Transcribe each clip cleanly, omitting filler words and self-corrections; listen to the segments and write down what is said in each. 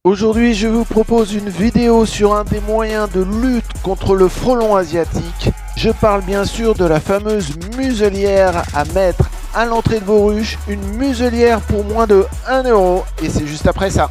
Aujourd'hui, je vous propose une vidéo sur un des moyens de lutte contre le frelon asiatique. Je parle bien sûr de la fameuse muselière à mettre à l'entrée de vos ruches, une muselière pour moins de 1 € et c'est juste après ça.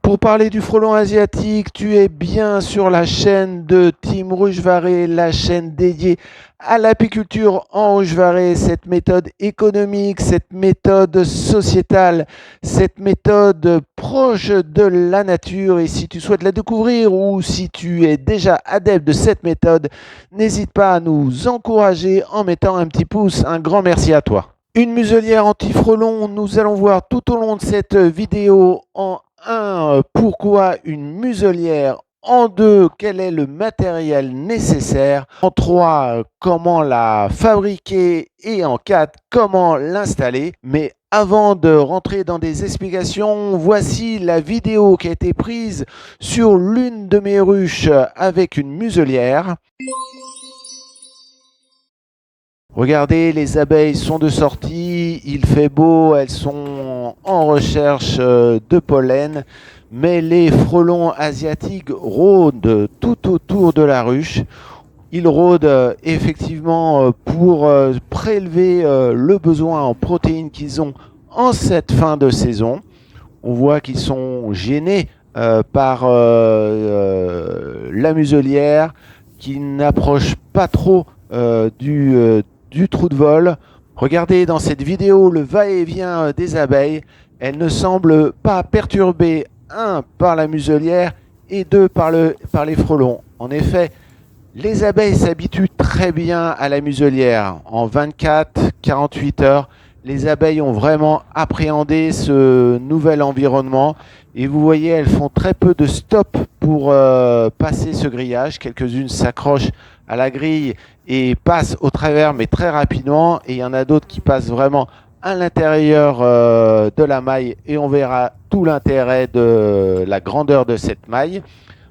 Pour parler du frelon asiatique, tu es bien sur la chaîne de Team Ruche-Varé, la chaîne dédiée à l'apiculture en Ruche-Varé, cette méthode économique, cette méthode sociétale, cette méthode proche de la nature. Et si tu souhaites la découvrir ou si tu es déjà adepte de cette méthode, n'hésite pas à nous encourager en mettant un petit pouce. Un grand merci à toi. Une muselière anti-frelon, nous allons voir tout au long de cette vidéo. En 1, pourquoi une muselière? En 2, quel est le matériel nécessaire? En 3, comment la fabriquer? Et en 4, comment l'installer? Mais avant de rentrer dans des explications, voici la vidéo qui a été prise sur l'une de mes ruches avec une muselière. Regardez, les abeilles sont de sortie, il fait beau, elles sont en recherche de pollen, mais les frelons asiatiques rôdent tout autour de la ruche. Ils rôdent effectivement pour prélever le besoin en protéines qu'ils ont en cette fin de saison. On voit qu'ils sont gênés par la muselière, qui n'approche pas trop du trou de vol. Regardez dans cette vidéo le va-et-vient des abeilles. Elles ne semblent pas perturbées, 1 par la muselière et 2 par les frelons. En effet, les abeilles s'habituent très bien à la muselière. En 24-48 heures, les abeilles ont vraiment appréhendé ce nouvel environnement. Et vous voyez, elles font très peu de stop pour passer ce grillage. Quelques-unes s'accrochent à la grille et passent au travers, mais très rapidement. Et il y en a d'autres qui passent vraiment à l'intérieur de la maille. Et on verra tout l'intérêt de la grandeur de cette maille.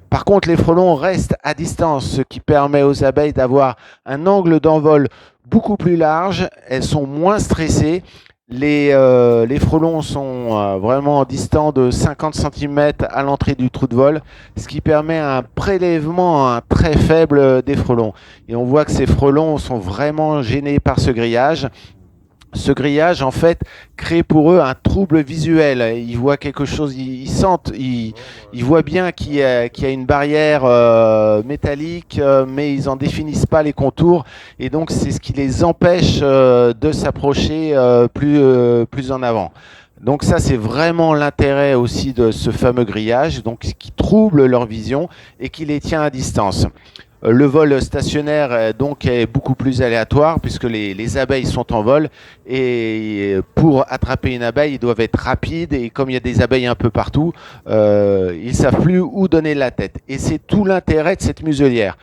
Par contre, les frelons restent à distance, ce qui permet aux abeilles d'avoir un angle d'envol beaucoup plus large. Elles sont moins stressées. Les frelons sont vraiment distants de 50 cm à l'entrée du trou de vol, ce qui permet un prélèvement très faible des frelons. Et on voit que ces frelons sont vraiment gênés par ce grillage. Ce grillage, en fait, crée pour eux un trouble visuel. Ils voient quelque chose, ils sentent, ils voient bien qu'il y a une barrière métallique, mais ils n'en définissent pas les contours. Et donc, c'est ce qui les empêche de s'approcher plus en avant. Donc ça, c'est vraiment l'intérêt aussi de ce fameux grillage, donc qui trouble leur vision et qui les tient à distance. Le vol stationnaire donc est beaucoup plus aléatoire puisque les abeilles sont en vol et pour attraper une abeille, ils doivent être rapides et comme il y a des abeilles un peu partout, ils ne savent plus où donner la tête. Et c'est tout l'intérêt de cette muselière.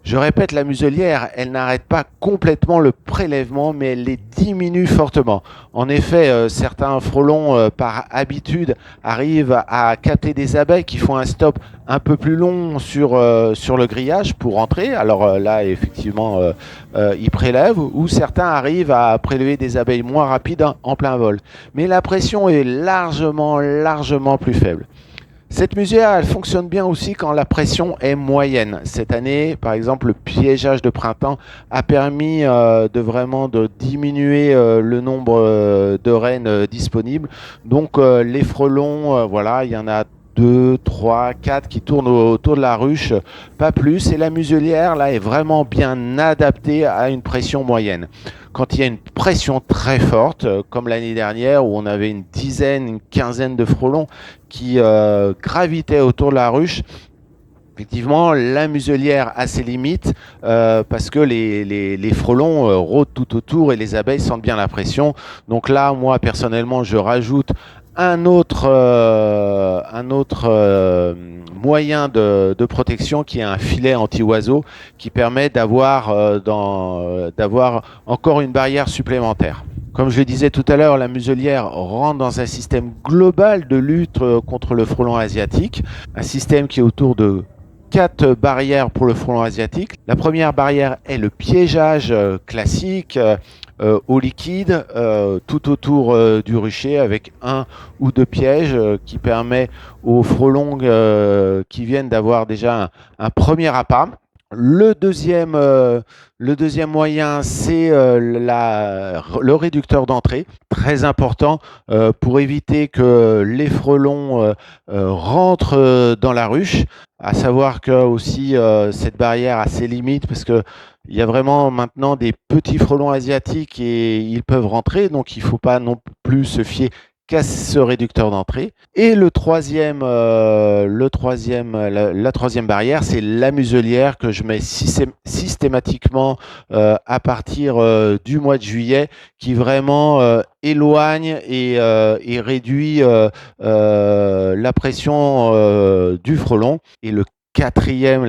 Je répète, la muselière, elle n'arrête pas complètement le prélèvement, mais elle les diminue fortement. En effet, certains frelons, par habitude, arrivent à capter des abeilles qui font un stop un peu plus long sur le grillage pour entrer. Alors là, effectivement, ils prélèvent, ou certains arrivent à prélever des abeilles moins rapides en plein vol. Mais la pression est largement plus faible. Cette muselière, elle fonctionne bien aussi quand la pression est moyenne. Cette année, par exemple, le piégeage de printemps a permis de diminuer le nombre de reines disponibles. Donc les frelons, voilà, il y en a 2, 3, 4 qui tournent autour de la ruche, pas plus. Et la muselière, là, est vraiment bien adaptée à une pression moyenne. Quand il y a une pression très forte, comme l'année dernière où on avait une quinzaine de frelons qui gravitaient autour de la ruche, effectivement, la muselière a ses limites parce que les frelons rôdent tout autour et les abeilles sentent bien la pression. Donc là, moi, personnellement, je rajoute un autre moyen de protection qui est un filet anti-oiseau qui permet d'avoir encore une barrière supplémentaire. Comme je le disais tout à l'heure, la muselière rentre dans un système global de lutte contre le frelon asiatique, un système qui est autour de 4 barrières pour le frelon asiatique. La première barrière est le piégeage classique au liquide tout autour du rucher avec un ou deux pièges qui permet aux frelons qui viennent d'avoir déjà un premier appât. Le deuxième moyen, c'est le réducteur d'entrée, très important pour éviter que les frelons rentrent dans la ruche. À savoir que aussi cette barrière a ses limites parce que il y a vraiment maintenant des petits frelons asiatiques et ils peuvent rentrer, donc il ne faut pas non plus se fier qu'à ce réducteur d'entrée. Et la troisième barrière, c'est la muselière que je mets systématiquement à partir du mois de juillet, qui vraiment éloigne et réduit la pression du frelon. Et la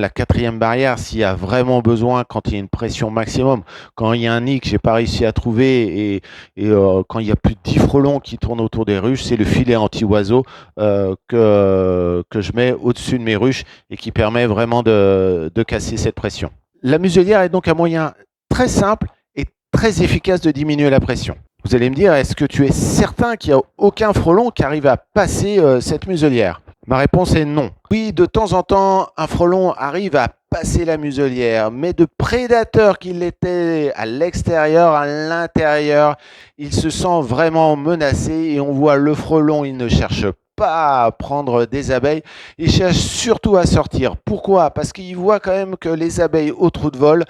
quatrième barrière, s'il y a vraiment besoin, quand il y a une pression maximum, quand il y a un nid que j'ai pas réussi à trouver et quand il y a plus de 10 frelons qui tournent autour des ruches, c'est le filet anti-oiseau que je mets au-dessus de mes ruches et qui permet vraiment de casser cette pression. La muselière est donc un moyen très simple et très efficace de diminuer la pression. Vous allez me dire, est-ce que tu es certain qu'il n'y a aucun frelon qui arrive à passer cette muselière? Ma réponse est non. Oui, de temps en temps, un frelon arrive à passer la muselière, mais de prédateur qu'il était à l'extérieur, à l'intérieur, il se sent vraiment menacé et on voit le frelon, il ne cherche pas à prendre des abeilles, il cherche surtout à sortir. Pourquoi? Parce qu'il voit quand même que les abeilles au trou de vol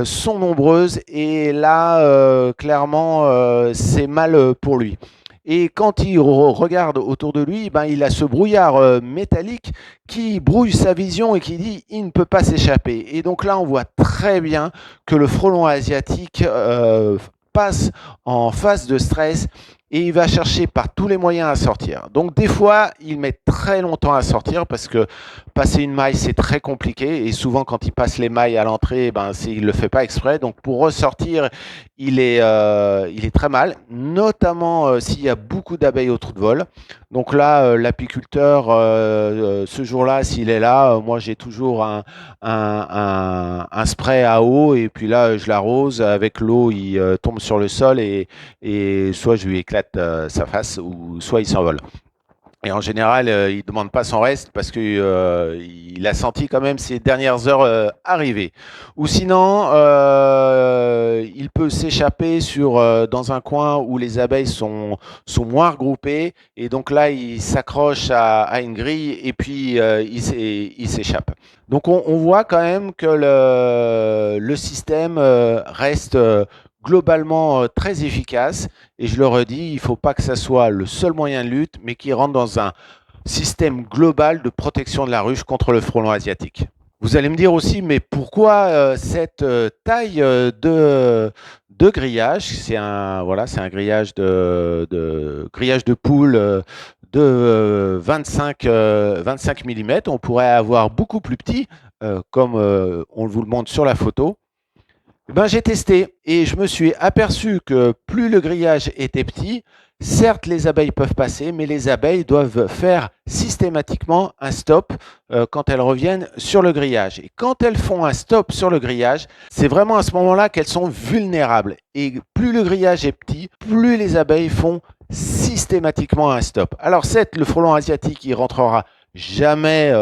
sont nombreuses et là, clairement, c'est mal pour lui. Et quand il regarde autour de lui, ben, il a ce brouillard métallique qui brouille sa vision et qui dit il ne peut pas s'échapper. Et donc là, on voit très bien que le frelon asiatique passe en phase de stress et il va chercher par tous les moyens à sortir. Donc des fois, il met très longtemps à sortir parce que passer une maille, c'est très compliqué. Et souvent, quand il passe les mailles à l'entrée, ben, il ne le fait pas exprès. Donc pour ressortir, il est très mal, notamment s'il y a beaucoup d'abeilles au trou de vol. Donc là, l'apiculteur, ce jour-là, s'il est là, moi j'ai toujours un spray à eau et puis là, je l'arrose. Avec l'eau, il tombe sur le sol et soit je lui éclate sa face ou soit il s'envole. Et en général, il ne demande pas son reste parce qu'il il a senti quand même ces dernières heures arriver. Ou sinon, il peut s'échapper dans un coin où les abeilles sont moins regroupées. Et donc là, il s'accroche à une grille et puis il s'échappe. Donc on voit quand même que le système reste globalement très efficace. Et je le redis, il ne faut pas que ça soit le seul moyen de lutte, mais qu'il rentre dans un système global de protection de la ruche contre le frelon asiatique. Vous allez me dire aussi, mais pourquoi cette taille de grillage? C'est un grillage grillage de poule de 25 mm. On pourrait avoir beaucoup plus petit, comme on vous le montre sur la photo. Ben, j'ai testé et je me suis aperçu que plus le grillage était petit, certes les abeilles peuvent passer, mais les abeilles doivent faire systématiquement un stop quand elles reviennent sur le grillage. Et quand elles font un stop sur le grillage, c'est vraiment à ce moment-là qu'elles sont vulnérables. Et plus le grillage est petit, plus les abeilles font systématiquement un stop. Alors certes, le frelon asiatique, il rentrera jamais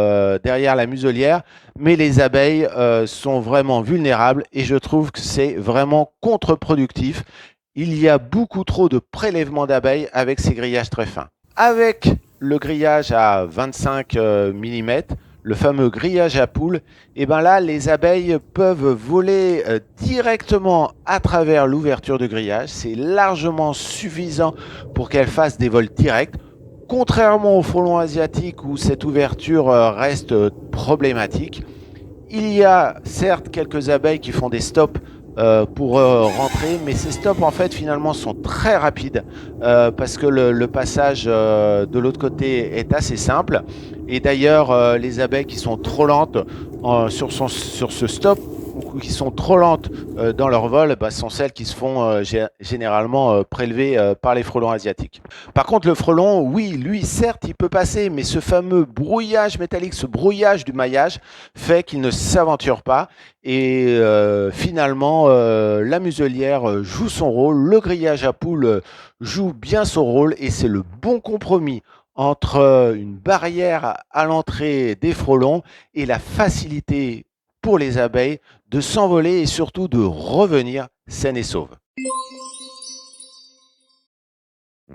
derrière la muselière, mais les abeilles sont vraiment vulnérables et je trouve que c'est vraiment contre-productif. Il y a beaucoup trop de prélèvements d'abeilles avec ces grillages très fins. Avec le grillage à 25 mm, le fameux grillage à poule, et ben là, les abeilles peuvent voler directement à travers l'ouverture de grillage. C'est largement suffisant pour qu'elles fassent des vols directs. Contrairement au frelon asiatique où cette ouverture reste problématique, il y a certes quelques abeilles qui font des stops pour rentrer, mais ces stops en fait finalement sont très rapides parce que le passage de l'autre côté est assez simple. Et d'ailleurs, les abeilles qui sont trop lentes sur ce stop, on qui sont trop lentes dans leur vol sont celles qui se font généralement prélever par les frelons asiatiques. Par contre, le frelon, oui, lui, certes, il peut passer, mais ce fameux brouillage métallique, ce brouillage du maillage, fait qu'il ne s'aventure pas. Et finalement, la muselière joue son rôle, le grillage à poules joue bien son rôle, et c'est le bon compromis entre une barrière à l'entrée des frelons et la facilité pour les abeilles de s'envoler et surtout de revenir saines et sauves.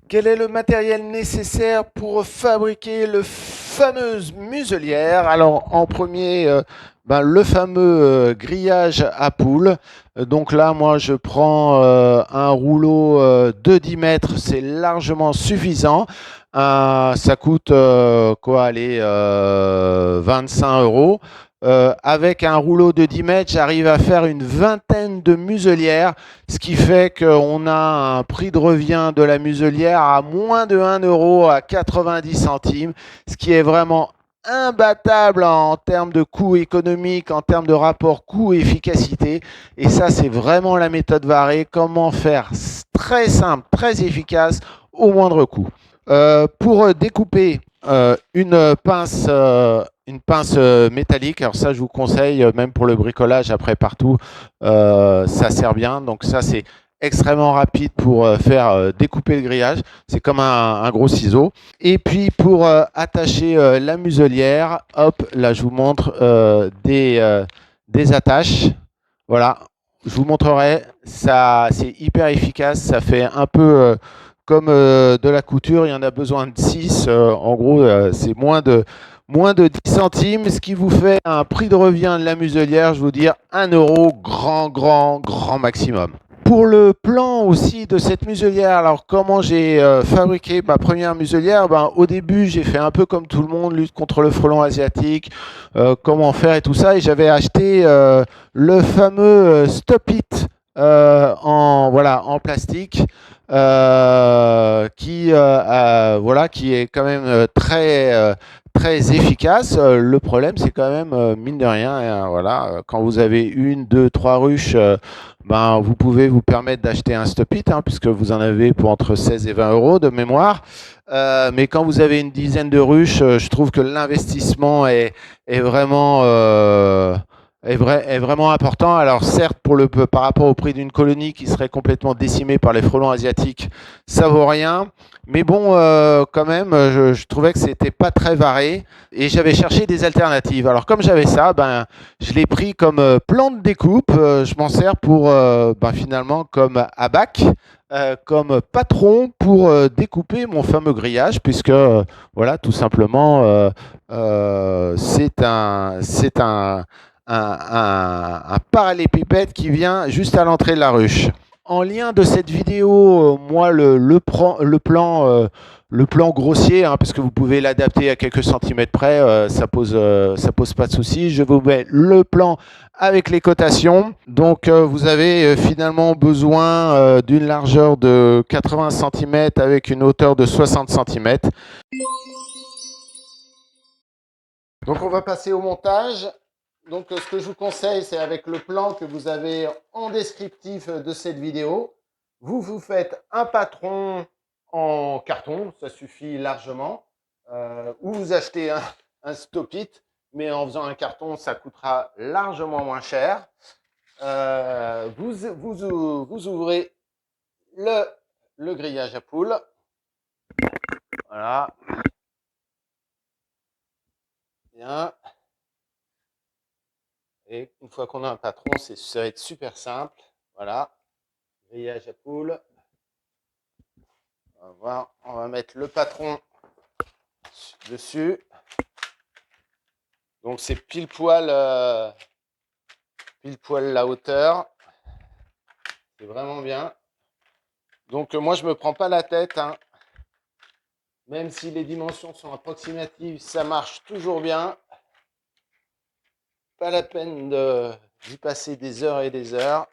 Quel est le matériel nécessaire pour fabriquer le fameuse muselière? Alors en premier, le fameux grillage à poules. Donc là, moi, je prends un rouleau de 10 mètres, c'est largement suffisant. Ça coûte quoi, allez, 25 euros. Avec un rouleau de 10 mètres, j'arrive à faire une vingtaine de muselières, ce qui fait qu'on a un prix de revient de la muselière à moins de 1 euro à 90 centimes, ce qui est vraiment imbattable en termes de coût économique, en termes de rapport coût-efficacité. Et ça, c'est vraiment la méthode Varé. Comment faire très simple, très efficace, au moindre coût. Pour découper une pince métallique, alors ça je vous conseille, même pour le bricolage après partout, ça sert bien. Donc ça c'est extrêmement rapide pour faire découper le grillage. C'est comme un gros ciseau. Et puis pour attacher la muselière, hop, là je vous montre des attaches. Voilà, je vous montrerai. Ça, c'est hyper efficace. Ça fait un peu comme de la couture. Il y en a besoin de 6. En gros, c'est moins de 10 centimes, ce qui vous fait un prix de revient de la muselière, je vous dire 1 euro, grand maximum. Pour le plan aussi de cette muselière, alors comment j'ai fabriqué ma première muselière, au début j'ai fait un peu comme tout le monde, lutte contre le frelon asiatique, comment faire et tout ça, et j'avais acheté le fameux Stop It en plastique, qui est quand même très efficace. Le problème, c'est quand même, mine de rien, quand vous avez une, deux, trois ruches, vous pouvez vous permettre d'acheter un Stop-It, puisque vous en avez pour entre 16 et 20 euros de mémoire. Mais quand vous avez une dizaine de ruches, je trouve que l'investissement est vraiment, est vraiment important. Alors certes, par rapport au prix d'une colonie qui serait complètement décimée par les frelons asiatiques, ça vaut rien. Mais bon, quand même, je trouvais que c'était pas très varé et j'avais cherché des alternatives. Alors comme j'avais ça, je l'ai pris comme plan de découpe. Je m'en sers pour finalement comme abac, comme patron pour découper mon fameux grillage, puisque voilà, tout simplement, c'est un parallépipède qui vient juste à l'entrée de la ruche. En lien de cette vidéo, moi, le plan grossier, parce que vous pouvez l'adapter à quelques centimètres près, ça pose pas de souci. Je vous mets le plan avec les cotations. Donc, vous avez finalement besoin d'une largeur de 80 cm avec une hauteur de 60 cm. Donc, on va passer au montage. Donc, ce que je vous conseille, c'est avec le plan que vous avez en descriptif de cette vidéo. Vous faites un patron en carton, ça suffit largement. Ou vous achetez un Stop-It, mais en faisant un carton, ça coûtera largement moins cher. Vous ouvrez le grillage à poules. Voilà. Bien. Et une fois qu'on a un patron, ça va être super simple. Voilà. Grillage à poules. On va mettre le patron dessus. Donc c'est pile poil la hauteur. C'est vraiment bien. Donc moi je me prends pas la tête. Même si les dimensions sont approximatives, ça marche toujours bien. Pas la peine d'y passer des heures et des heures.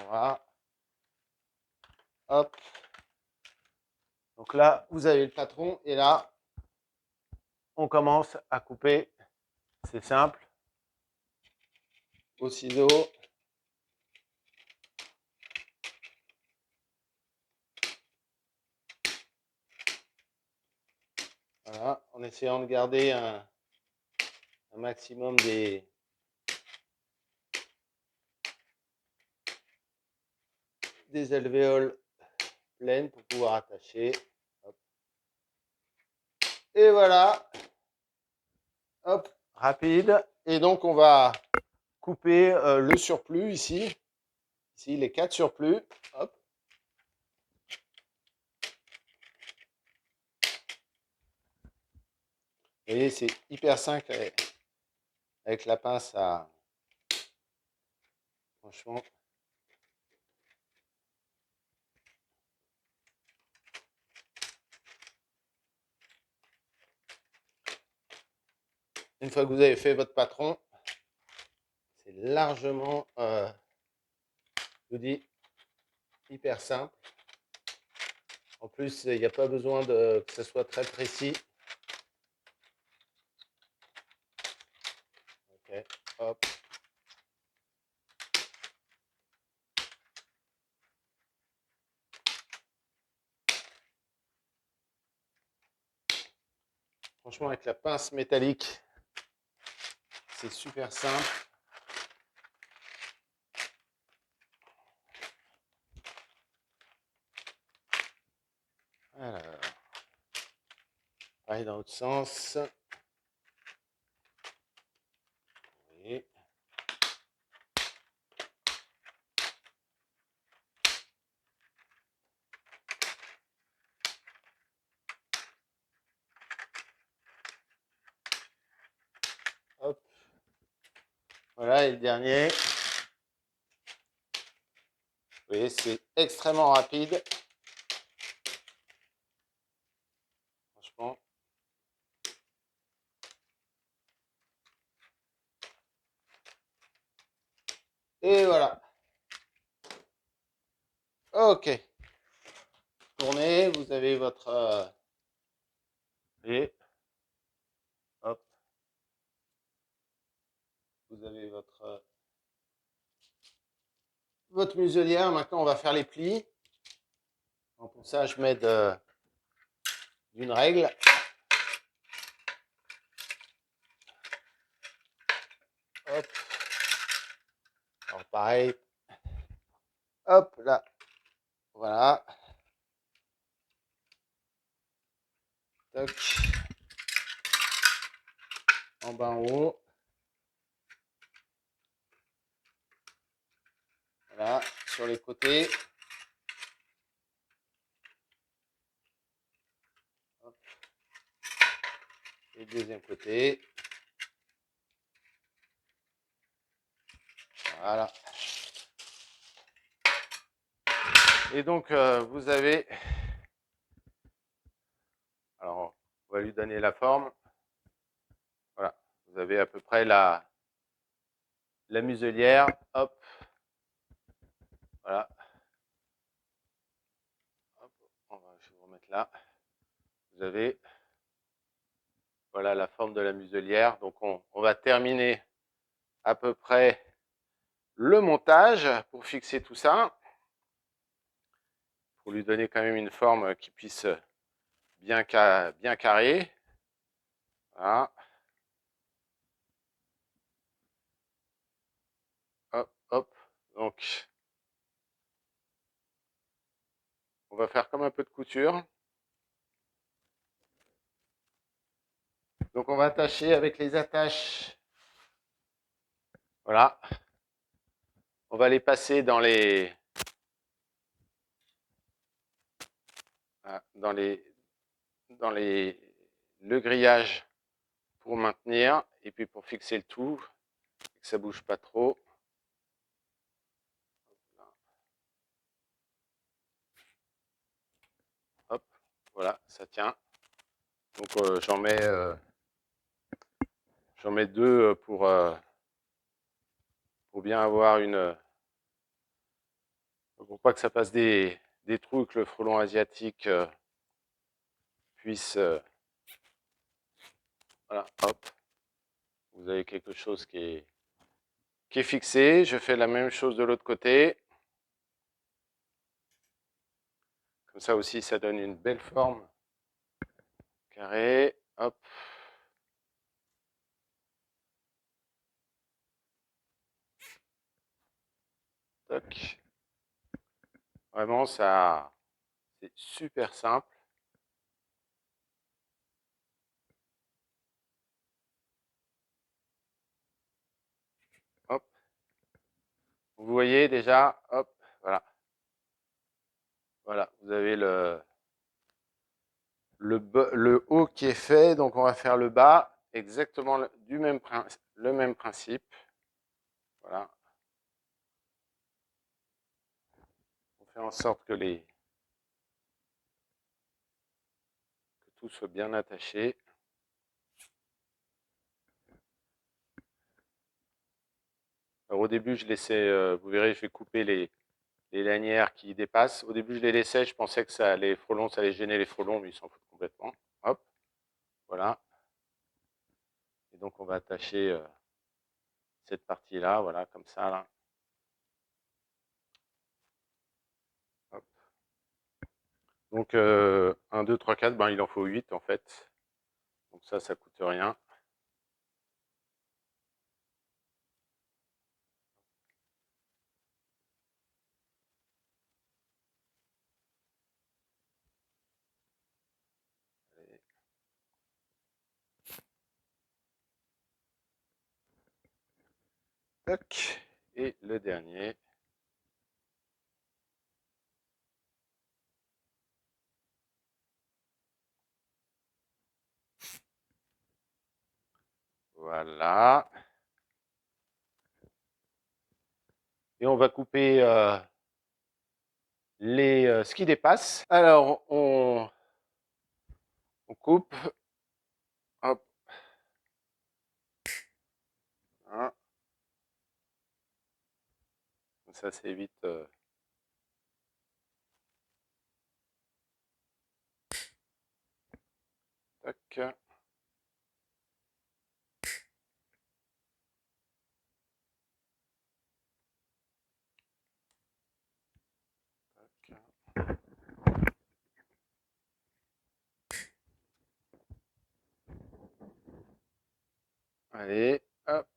Voilà. Hop. Donc là, vous avez le patron et là, on commence à couper. C'est simple. au ciseau. Voilà, en essayant de garder un maximum des alvéoles pleines pour pouvoir attacher. Hop. Et voilà, hop, rapide. Et donc on va couper le surplus ici. Ici, les 4 surplus. Hop. Vous voyez, c'est hyper simple avec la pince à... Franchement. Une fois que vous avez fait votre patron, c'est largement, je vous dis, hyper simple. En plus, il n'y a pas besoin que ce soit très précis. Ok, hop. Franchement, avec la pince métallique, c'est super simple. Alors, pareil dans l'autre sens. Oui. Hop. Voilà, et le dernier. Vous voyez, c'est extrêmement rapide. Franchement. Et voilà. Ok. Tournez, vous avez votre... et hop. Vous avez votre muselière. Maintenant, on va faire les plis. Donc, pour ça, je m'aide d'une règle. Hop. Alors, pareil. Hop, là. Voilà. Toc. En bas, en haut. Voilà. Sur les côtés. Hop. Et le deuxième côté. Voilà. Et donc, vous avez... Alors, on va lui donner la forme. Voilà. Vous avez à peu près la muselière. Hop. Voilà. Hop. Je vais vous remettre là. Vous avez... Voilà la forme de la muselière. Donc, on va terminer à peu près le montage pour fixer tout ça. Pour lui donner quand même une forme qui puisse bien carré. Voilà. Hop, hop. Donc, on va faire comme un peu de couture. Donc, on va attacher avec les attaches. Voilà. On va les passer dans le grillage pour maintenir et puis pour fixer le tout, que ça bouge pas trop. Hop, voilà, ça tient. Donc j'en mets deux pour bien avoir pour pas que ça passe des trous, que le frelon asiatique puisse voilà, hop, vous avez quelque chose qui est qui est fixé. Je fais la même chose de l'autre côté. Comme ça aussi, ça donne une belle forme carrée. Hop. Toc. Vraiment, ça, c'est super simple. Hop. Vous voyez déjà, hop, voilà. Voilà, vous avez le haut qui est fait, donc on va faire le bas, exactement le même principe. Voilà. On fait en sorte que tout soit bien attaché. Alors, au début, je laissais, vous verrez, je vais couper les lanières qui dépassent. Au début, je les laissais, je pensais que ça allait gêner les frelons, mais ils s'en foutent complètement. Hop, voilà. Et donc, on va attacher cette partie-là, voilà, comme ça, là. Hop. Donc, 1, 2, 3, 4, ben, il en faut 8 en fait. Donc ça coûte rien. Tac. Et le dernier. Voilà. Et on va couper ce qui dépasse. Alors, on coupe. Hop. Hein. Ça, c'est évite. Tac. Tac. Allez, hop.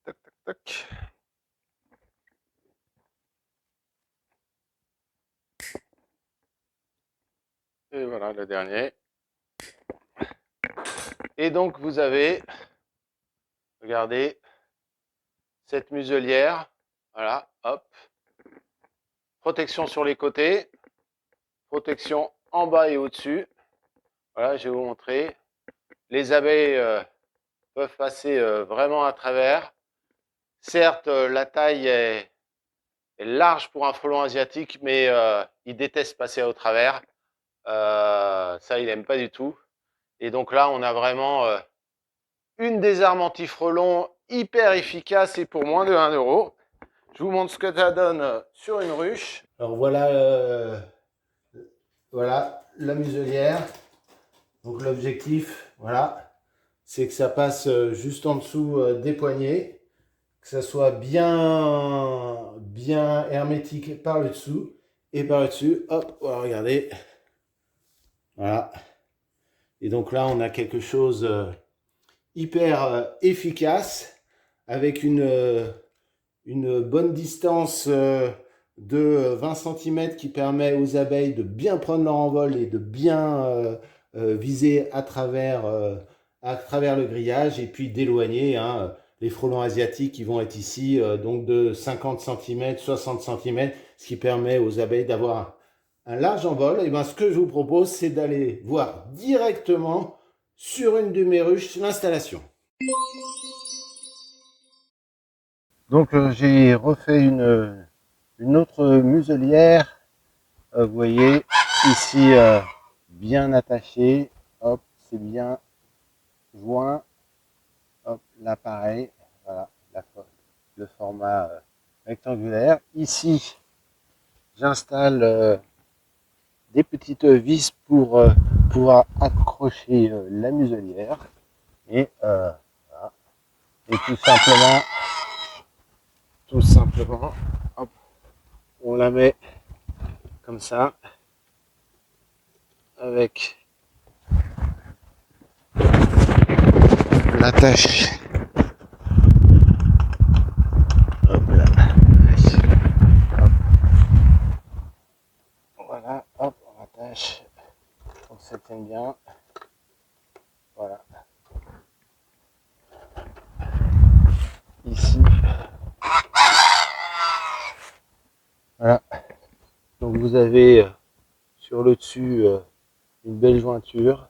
Tac, tac, tac. Et voilà le dernier. Et donc, vous avez, regardez, cette muselière. Voilà, hop. Protection sur les côtés. Protection en bas et au-dessus. Voilà, je vais vous montrer. Les abeilles peuvent passer vraiment à travers. Certes, la taille est large pour un frelon asiatique, mais il déteste passer au travers. Ça, il n'aime pas du tout. Et donc là, on a vraiment une des armes anti-frelons hyper efficace et pour moins de 1 euro. Je vous montre ce que ça donne sur une ruche. Alors voilà la muselière. Donc l'objectif, voilà, c'est que ça passe juste en dessous des poignets, que ça soit bien hermétique par le dessous et par le dessus. Hop, voilà, regardez. Voilà. Et donc là, on a quelque chose hyper efficace avec une bonne distance de 20 cm qui permet aux abeilles de bien prendre leur envol et de bien viser à travers le grillage et puis d'éloigner les frelons asiatiques qui vont être ici donc de 50 cm, 60 cm, ce qui permet aux abeilles d'avoir un large envol. Et bien ce que je vous propose, c'est d'aller voir directement sur une de mes ruches l'installation. Donc j'ai refait une autre muselière, vous voyez, ici bien attachée, hop, c'est bien joint, hop, là pareil, voilà, le format rectangulaire. Ici, j'installe des petites vis pour pouvoir accrocher la muselière. Et, voilà. Et tout simplement, hop, on la met comme ça, avec l'attache. Hop là. Hop. Voilà, hop, on attache pour que ça tienne bien. Voilà. Ici. Voilà. Donc vous avez sur le dessus une belle jointure.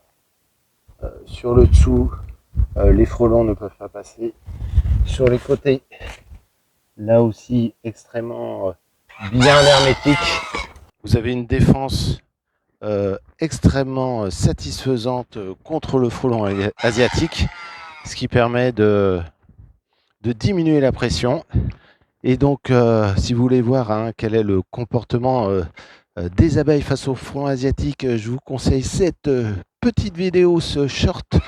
Sur le dessous, les frelons ne peuvent pas passer. Sur les côtés, là aussi extrêmement bien hermétique. Vous avez une défense extrêmement satisfaisante contre le frelon asiatique, ce qui permet de diminuer la pression. Et donc, si vous voulez voir quel est le comportement des abeilles face au frelon asiatique, je vous conseille cette petite vidéo, ce short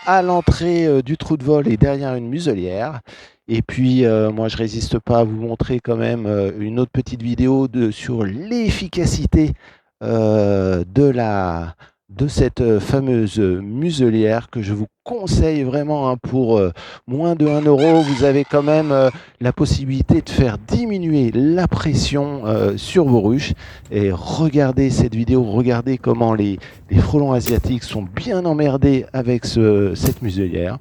à l'entrée du trou de vol et derrière une muselière. Et puis, moi, je résiste pas à vous montrer quand même une autre petite vidéo sur l'efficacité de cette fameuse muselière que je vous conseille vraiment pour moins de 1 euro. Vous avez quand même la possibilité de faire diminuer la pression sur vos ruches. Et regardez cette vidéo, regardez comment les frelons asiatiques sont bien emmerdés avec cette muselière.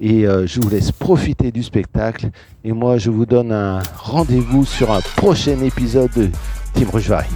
Et je vous laisse profiter du spectacle. Et moi, je vous donne un rendez-vous sur un prochain épisode de Team Ruche Varie.